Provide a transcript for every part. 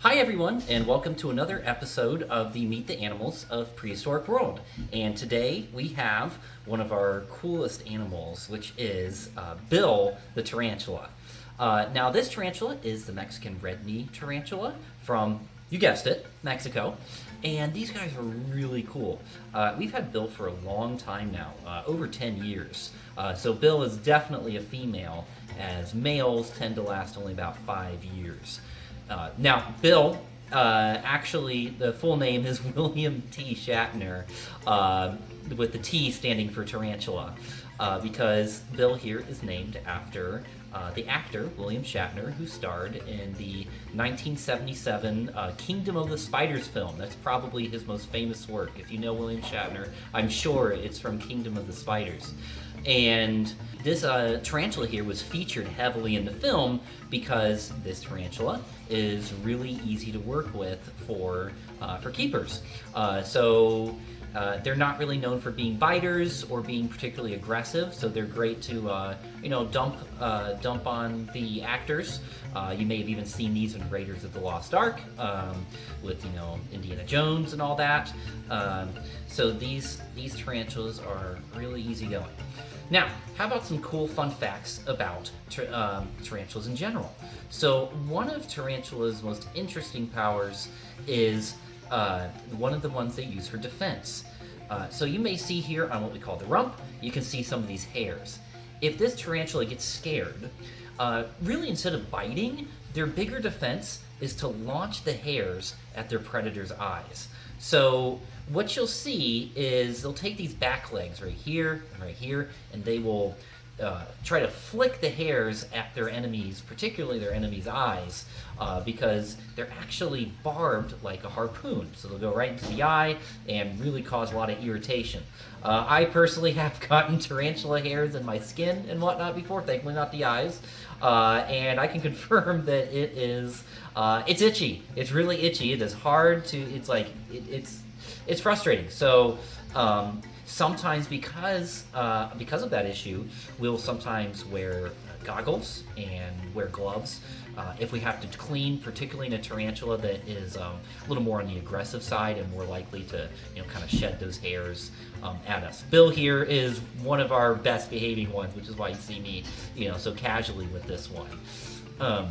Hi everyone, and welcome to another episode of the Meet the Animals of Prehistoric World. And today we have one of our coolest animals, which is Bill the tarantula. Now this tarantula is the Mexican Red Knee Tarantula from, you guessed it, Mexico. And these guys are really cool. We've had Bill for a long time now, over 10 years. So Bill is definitely a female, as males tend to last only about 5 years. Now, Bill, actually, the full name is William T. Shatner, with the T standing for tarantula, because Bill here is named after the actor, William Shatner, who starred in the 1977 Kingdom of the Spiders film. That's probably his most famous work. If you know William Shatner, I'm sure it's from Kingdom of the Spiders. And this tarantula here was featured heavily in the film because this tarantula is really easy to work with for keepers. They're not really known for being biters or being particularly aggressive, so they're great to dump on the actors. You may have even seen these in Raiders of the Lost Ark with Indiana Jones and all that. So these tarantulas are really easygoing. Now, how about some cool fun facts about tarantulas in general? So one of tarantula's most interesting powers is one of the ones they use for defense. So you may see here on what we call the rump, you can see some of these hairs. If this tarantula gets scared, really instead of biting, their bigger defense is to launch the hairs at their predator's eyes. So what you'll see is they'll take these back legs right here, and they will try to flick the hairs at their enemies, particularly their enemies' eyes, because they're actually barbed like a harpoon. So they'll go right into the eye and really cause a lot of irritation. I personally have gotten tarantula hairs in my skin and whatnot before, thankfully not the eyes, and I can confirm that it's itchy. It's really itchy. It is hard to. It's frustrating. So. Sometimes because of that issue, we'll sometimes wear goggles and wear gloves if we have to clean, particularly in a tarantula that is a little more on the aggressive side and more likely to kind of shed those hairs at us. Bill here is one of our best behaving ones, which is why you see me so casually with this one.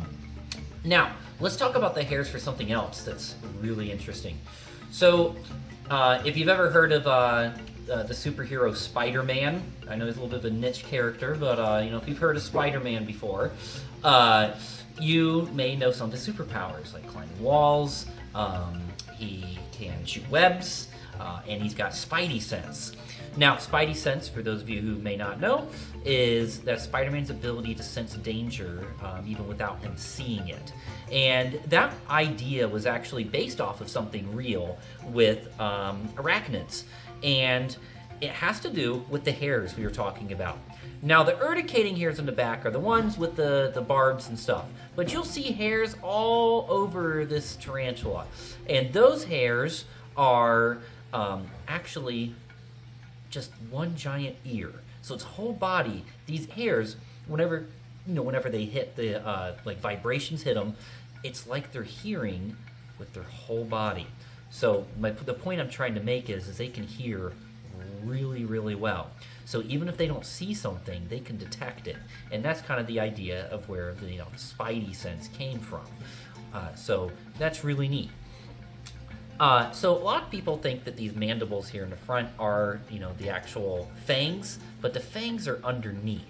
Now let's talk about the hairs for something else that's really interesting. So if you've ever heard of the superhero Spider-Man. I know he's a little bit of a niche character, but if you've heard of Spider-Man before, you may know some of his superpowers, like climbing walls, he can shoot webs, and he's got Spidey sense. Now, Spidey sense, for those of you who may not know, is that Spider-Man's ability to sense danger even without him seeing it. And that idea was actually based off of something real with arachnids. And it has to do with the hairs we were talking about. Now, the urticating hairs on the back are the ones with the barbs and stuff. But you'll see hairs all over this tarantula. And those hairs are actually just one giant ear. So its whole body, these hairs, whenever they hit the vibrations hit them, it's like they're hearing with their whole body. So the point I'm trying to make is they can hear really, really well. So even if they don't see something, they can detect it. And that's kind of the idea of where the Spidey sense came from. So that's really neat. So a lot of people think that these mandibles here in the front are, the actual fangs, but the fangs are underneath.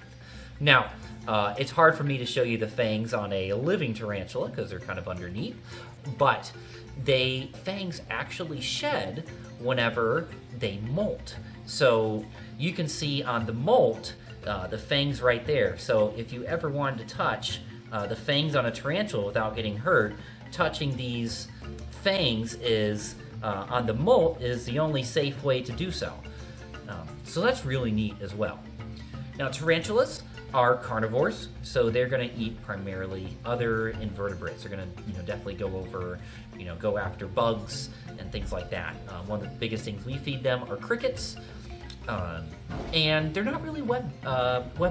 Now, it's hard for me to show you the fangs on a living tarantula because they're kind of underneath, but fangs actually shed whenever they molt. So you can see on the molt, the fangs right there. So if you ever wanted to touch the fangs on a tarantula without getting hurt, touching these fangs is on the molt is the only safe way to do so. So that's really neat as well. Now, tarantulas are carnivores, so they're going to eat primarily other invertebrates. They're going to, definitely go after bugs and things like that. One of the biggest things we feed them are crickets, Um, and they're not really web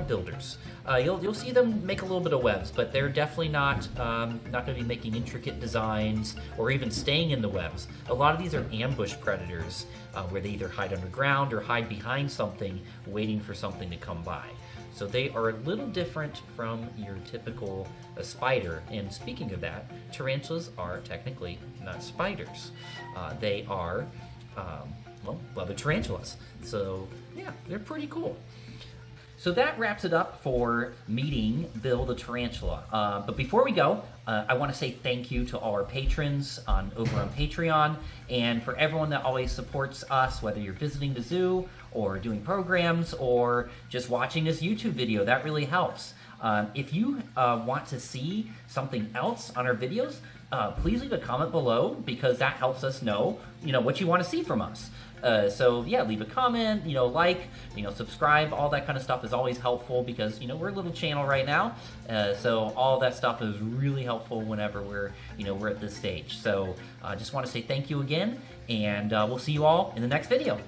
builders. You'll see them make a little bit of webs, but they're definitely not going to be making intricate designs or even staying in the webs. A lot of these are ambush predators, where they either hide underground or hide behind something, waiting for something to come by. So they are a little different from your typical spider. And speaking of that, tarantulas are technically not spiders. They are they're tarantulas. So yeah, they're pretty cool. So that wraps it up for meeting Bill the Tarantula. But before we go, I want to say thank you to all our patrons over on Patreon, and for everyone that always supports us, whether you're visiting the zoo or doing programs or just watching this YouTube video. That really helps. If you want to see something else on our videos, please leave a comment below, because that helps us know, what you want to see from us. So yeah, leave a comment, like, subscribe. All that kind of stuff is always helpful, because we're a little channel right now, so all that stuff is really helpful whenever we're at this stage. So I just want to say thank you again, and we'll see you all in the next video.